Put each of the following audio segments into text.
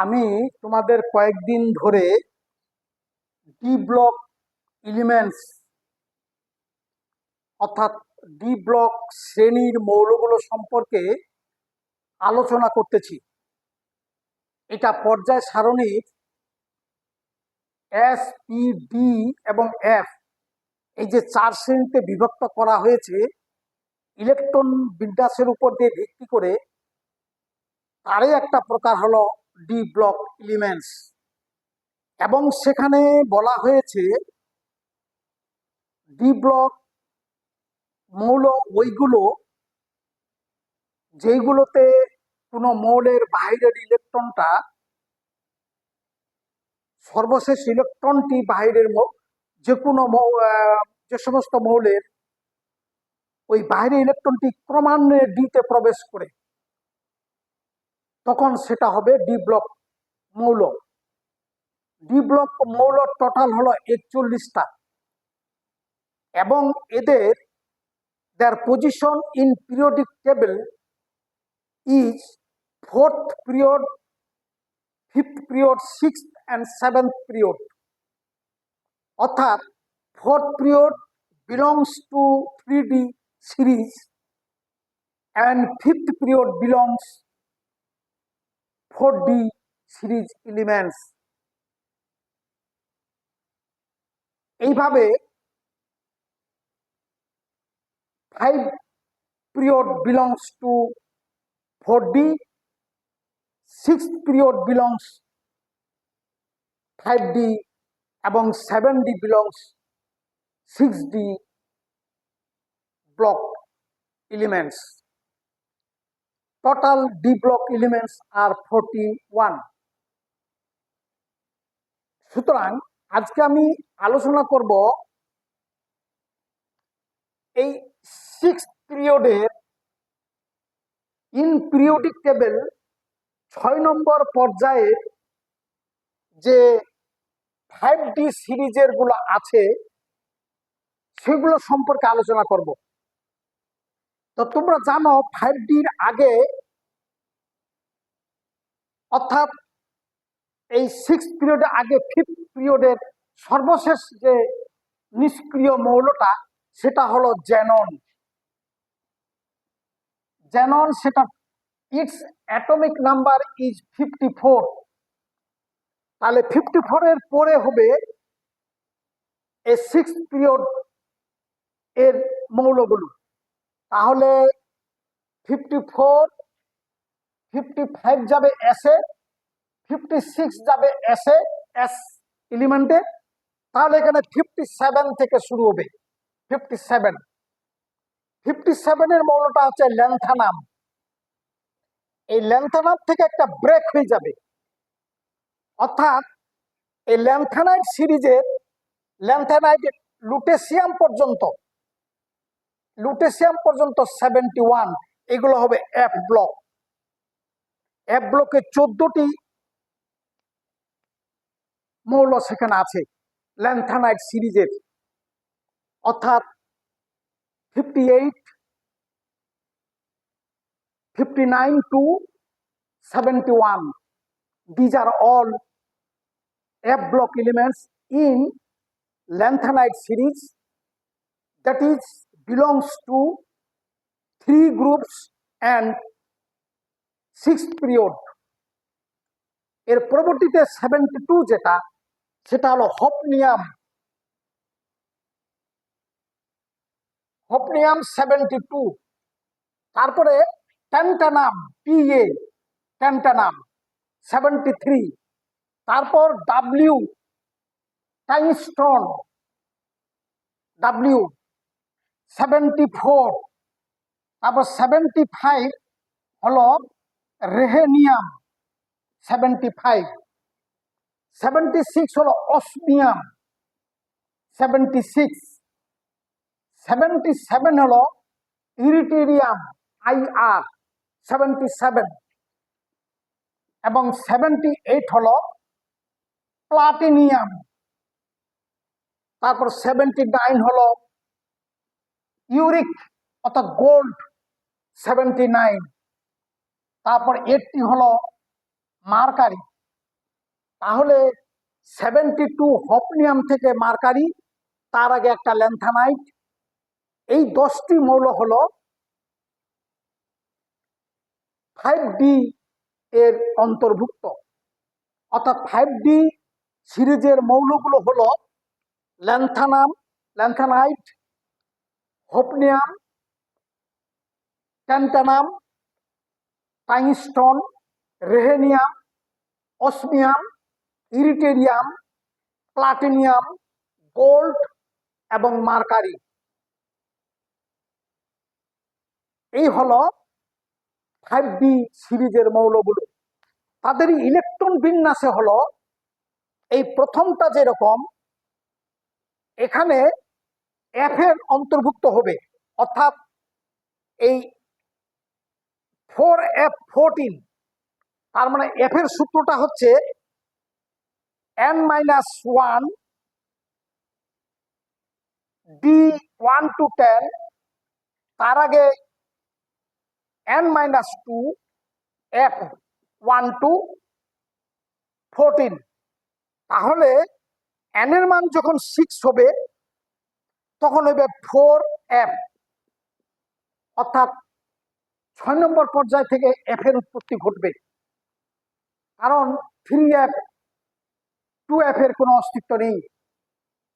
আমি তোমাদের কয়েকদিন ধরে ডি ব্লক এলিমেন্টস অর্থাৎ ডি ব্লক শ্রেণীর মৌলগুলো সম্পর্কে আলোচনা করতেছি। এটা পর্যায় সারণীর এস, পি, ডি এবং এফ, এই যে 4 শ্রেণীতে বিভক্ত করা হয়েছে ইলেকট্রন বিন্যাসের উপর দিয়ে ভিত্তি করে, তারই একটা প্রকার হলো ডি ব্লক এলিমেন্টস। এবং সেখানে বলা হয়েছে ডি ব্লক মৌল ওইগুলো যেইগুলোতে কোনো মৌলের বাইরের ইলেকট্রনটা, সর্বশেষ ইলেকট্রনটি বাইরের যে কোনো যে সমস্ত মৌলের ওই বাইরের ইলেকট্রনটি ক্রমান্বয়ে ডিতে প্রবেশ করে, তখন সেটা হবে ডি ব্লক মৌল। ডি ব্লক মৌল টোটাল হলো 41টা এবং এদের দেয়ার position in periodic table is 4th period, 5th period, 6th and 7th period. অর্থাৎ 4th period belongs to 3D series and 5th period belongs 4D series elements। এইভাবে 5 period belongs to 4D, 6th period belongs 5D এবং 7D belongs 6D block elements। Total D block elements are 41। সুতরাং আজকে আমি আলোচনা করব এই 6th পিরিয়ডের in periodic table 6 নম্বর পর্যায়ের যে 5D সিরিজের গুলো আছে সেগুলো সম্পর্কে আলোচনা করব। তো তোমরা জানো 5Dর আগে অর্থাৎ এই 6th পিরিয়ডের আগে 5th পিরিয়ডের সর্বশেষ যে নিষ্ক্রিয় মৌলটা সেটা হলো জ্যানন। জ্যানন সেটা ইটস অ্যাটমিক নাম্বার ইজ 54। তাহলে 54 এর পরে হবে এই 6th পিরিয়ড এর মৌলগুলো। তাহলে 54, 55 যাবে এসে, 56 যাবে এসে এস এলিমেন্টে। তাহলে এখানে 57 থেকে শুরু হবে। 57 এর মৌলটা হচ্ছে ল্যান্থানাম। এই ল্যান্থানাম থেকে একটা ব্রেক হয়ে যাবে, অর্থাৎ এই ল্যান্থানাইড সিরিজের ল্যান্থানাইড লুটেসিয়াম পর্যন্ত 71, এগুলো হবে এফ ব্লক। এফ ব্লকে 14টি মৌল সেখানে আছে ল্যান্থানাইড সিরিজের, অর্থাৎ 58, 59 to 71। These are all F block elements in lanthanide series, that is belongs to 3 groups and 6th period। এর পরবর্তীতে 72 যেটা, সেটা হলো হফনিয়াম 72। তারপরে ট্যান্টানাম TA, ট্যান্টানাম 73। তারপর ডাব্লিউ টাইংস্টন ডাব্লিউ 74। তারপর 75 হলো রেহেনিয়াম 75। 76 হলো অসমিয়াম 76। 77 হলো ইরিটেরিয়াম IR 77 এবং 78 হলো প্লাটিনিয়াম। তারপর 79 হলো ইউরিক অর্থাৎ গোল্ড 79। তারপর 80 হলো মার্কারি তাহলে 72 হফনিয়াম থেকে মার্কারি, তার আগে একটা ল্যান্থানাইট, এই 10টি মৌল হলো 5D এর অন্তর্ভুক্ত। অর্থাৎ 5D সিরিজের মৌলগুলো হলো ল্যান্থানাইট, হফনিয়াম, ট্যান্টানাম, টাংস্টন, রেহেনিয়াম, অসমিয়াম, ইরিটেরিয়াম, প্লাটিনিয়াম, গোল্ড এবং মার্কারি। এই হলো 5D সিরিজের মৌলগুলো। তাদের ইলেকট্রন বিন্যাসে হলো এই প্রথমটা যেরকম, এখানে এফ এর অন্তর্ভুক্ত হবে, অর্থাৎ এই 4F14, তার মানে এফ এর সূত্রটা হচ্ছে n-1 D1 to 10, তার আগে n-2 F1 to 14। তাহলে n এর মান যখন 6 হবে তখন হবে 4F, অর্থাৎ 6 নম্বর পর্যায় থেকে এফ এর উৎপত্তি ঘটবে, কারণ 3F 2F এর কোনো অস্তিত্ব নেই।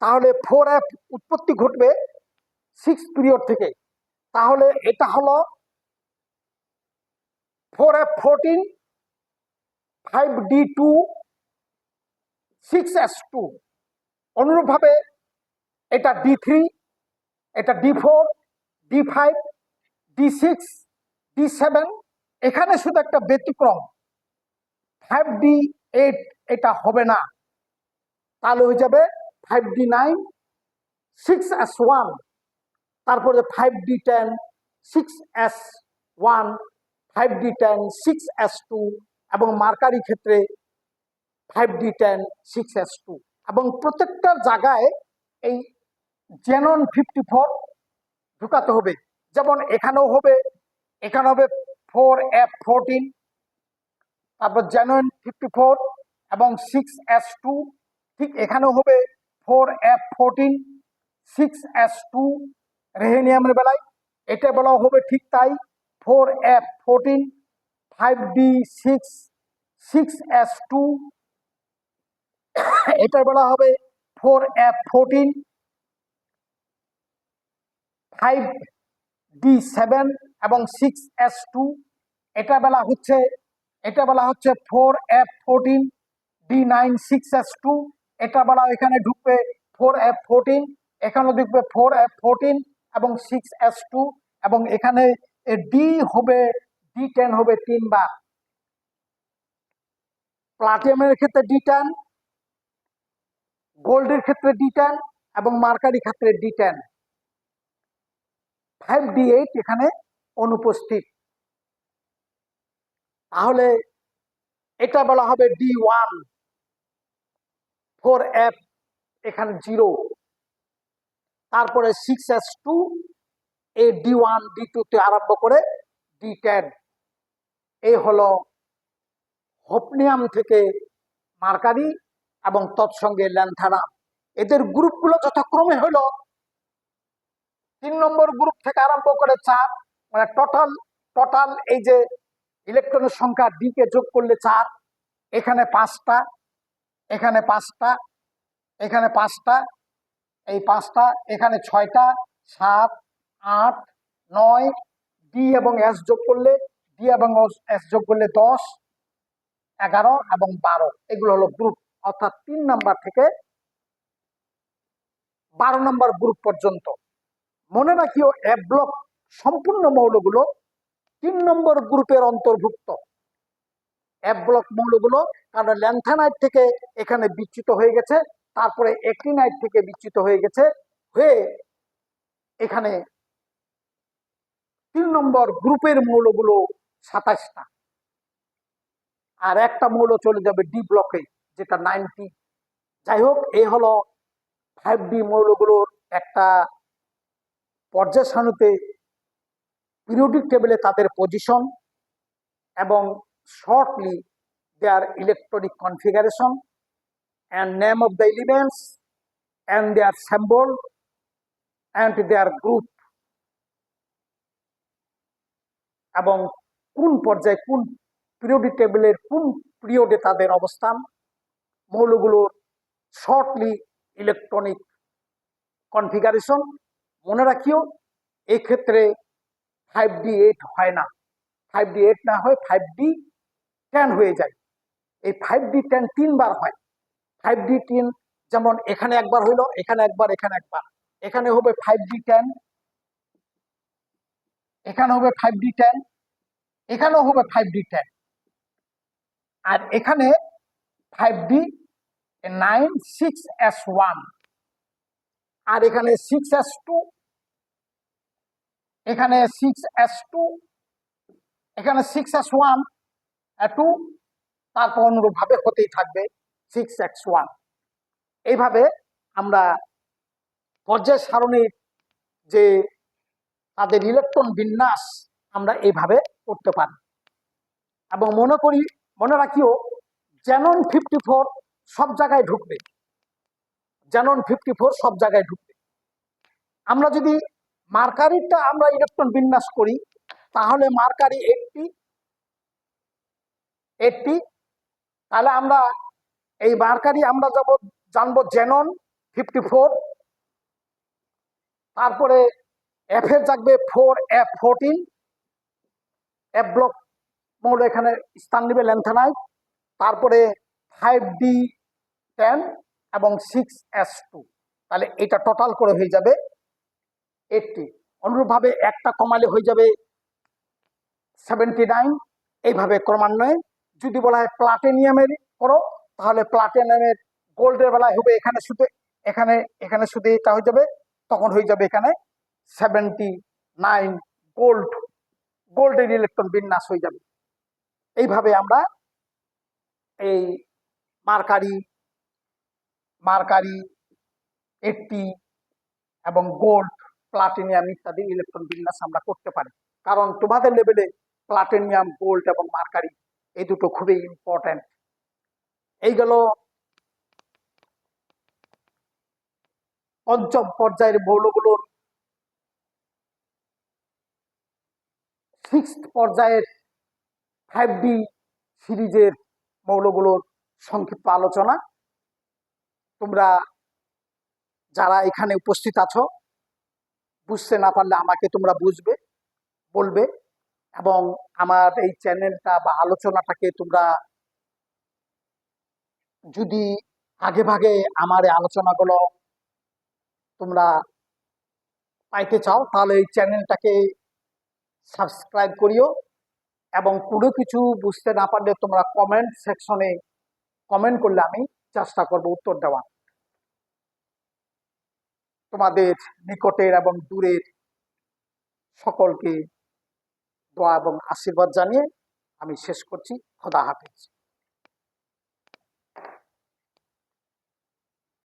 তাহলে 4F উৎপত্তি ঘটবে 6 পিরিয়ড থেকে। তাহলে এটা হলো 4F14, 5D2, 6S2। অনুরূপভাবে এটা D3, এটা D4, D5, D6, D7। এখানে শুধু একটা ব্যতিক্রম, 5D8 এটা হবে না, তাহলে হয়ে যাবে 5D9, 6S1, তারপরে 5D10, 6S1, 5D10, 6S2 এবং মার্কারি ক্ষেত্রে 5D10, 6S2। এবং প্রত্যেকটার জায়গায় এই জেনন 54 ঢুকাতে হবে। যেমন এখানেও হবে, এখানে হবে 4F14, তারপর জেনন 54 এবং 6S2। ঠিক এখানেও হবে 4F14, 6S2 রেহেনিয়ামের বেলায়, এটা বলা হবে ঠিক তাই, 4F14, 5D6, 6S2। এটা বলা হবে 4F14, 5D7 এবং 6S2। এটা বলা হচ্ছে 4F14, D9, 6S2। এটা বলা এখানে ঢুকবে 4F14, এখানে ঢুকবে 4F14 এবং 6S2, এবং এখানে D10 হবে 3 বার। প্লাটিনামের ক্ষেত্রে D10, গোল্ডের ক্ষেত্রে D10 এবং মার্কারি ক্ষেত্রে D10। 5D8 এখানে অনুপস্থিত। তাহলে এটা বলা হবে D1, 4F এখানে 0, তারপরে 6S2, এই D1 D2 তে আরম্ভ করে D10। এই হলো হফনিয়াম থেকে মার্কারি এবং তৎসঙ্গে ল্যান্থানাম। এদের গ্রুপগুলো যথাক্রমে হলো 3 নম্বর গ্রুপ থেকে আরম্ভ করে 4, মানে টোটাল এই যে ইলেকট্রনের সংখ্যা ডি কে যোগ করলে 4, এখানে 5টা, এখানে 5টা, এখানে 5টা, এই 5টা, এখানে 6টা, 7, 8, 9, ডি এবং এস যোগ করলে 10, 11 এবং 12, এগুলো হলো গ্রুপ। অর্থাৎ 3 নাম্বার থেকে 12 নম্বর গ্রুপ পর্যন্ত। মনে রাখিও এফ ব্লক সম্পূর্ণ মৌলগুলো 3 নম্বর গ্রুপের অন্তর্ভুক্ত। এফ ব্লক মৌলগুলো, কারণ ল্যান্থানাইট থেকে এখানে বিচ্যুত হয়ে গেছে, তারপরে অ্যাক্টিনাইট থেকে বিচ্যুত হয়ে গেছে, হয়ে এখানে 3 নম্বর গ্রুপের মৌলগুলো 27টা, আর একটা মৌল চলে যাবে ডি ব্লকে, যেটা 90। যাই হোক, এই হলো 5D মৌলগুলোর একটা পর্যায় সারণীতে পিরিয়ডিক টেবিলে তাদের পজিশন এবং shortly their electronic configuration. and name of the elements and their symbol and their group, এবং কোন পর্যায়ে কোন পিরিয়ডিক টেবিলের কোন পিরিয়ডে তাদের অবস্থান, মৌলগুলোর শর্টলি ইলেকট্রনিক কনফিগারেশন। মনে রাখিও এই ক্ষেত্রে 5d8 হয় না, 5d8 না হয় 5d10 হয়ে যায়। এই 5d10 তিনবার হয়। 5d10 যেমন এখানে একবার হইলো, এখানে একবার, এখানে একবার, এখানে হবে 5d10, এখানে হবে 5d10, এখানেও হবে 5d10, আর এখানে 5d9 6s1, আর এখানে 6s2, এখানে 6s2, এখানে 6s1 2, তারপর অনুরূপভাবে হতেই থাকবে 6x1। এইভাবে আমরা পর্যায় সারণীর যে তাদের ইলেকট্রন বিন্যাস আমরা এইভাবে করতে পারি। এবং মনে রাখিও জ্যানন 54 সব জায়গায় ঢুকবে, জ্যানন 54 সব জায়গায় ঢুকবে। আমরা যদি মার্কারিটা আমরা ইলেকট্রন বিন্যাস করি তাহলে মার্কারি 80, তাহলে আমরা এই মার্কারি আমরা জানবো জ্যানন 54, তারপরে এফ এর জাগবে 4f14, এফ ব্লক মৌল এখানে স্থান নেবে ল্যান্থানাইট, তারপরে 5d10 এবং 6s2, তাহলে এটা টোটাল করে হয়ে যাবে 80। অনুরূপভাবে একটা কমালে হয়ে যাবে 79। এইভাবে ক্রমান্বয়ে যদি বলা হয় প্লাটিনিয়ামের করো তাহলে প্লাটিনিয়ামের গোল্ডের বেলায় হবে এখানে শুধু এখানে শুধু এটা হয়ে যাবে, তখন হয়ে যাবে এখানে 79 গোল্ডের ইলেকট্রন বিন্যাস হয়ে যাবে। এইভাবে আমরা এই মার্কারি 80 এবং গোল্ড, প্লাটিনিয়াম ইত্যাদি ইলেকট্রন বিন্যাস আমরা করতে পারি। কারণ তোমাদের লেভেলে প্লাটিনিয়াম, গোল্ড এবং মার্কারি এই দুটো খুবই ইম্পর্টেন্ট। এই গেল পঞ্চম পর্যায়ের মৌলগুলোর 6th পর্যায়ের 5d সিরিজের মৌলগুলোর সংক্ষিপ্ত আলোচনা। তোমরা যারা এখানে উপস্থিত আছো বুঝতে না পারলে আমাকে তোমরা বলবে, এবং আমার এই চ্যানেলটা বা আলোচনাটাকে তোমরা যদি আগে ভাগে আমার এই আলোচনাগুলো তোমরা পাইতে চাও তাহলে এই চ্যানেলটাকে সাবস্ক্রাইব করিও, এবং কোনো কিছু বুঝতে না পারলে তোমরা কমেন্ট সেকশনে কমেন্ট করলে আমি চেষ্টা করব উত্তর দেওয়ার। তোমাদের নিকটের এবং দূরের সকলকে দোয়া এবং আশীর্বাদ জানিয়ে আমি শেষ করছি। খোদা হাফেজ।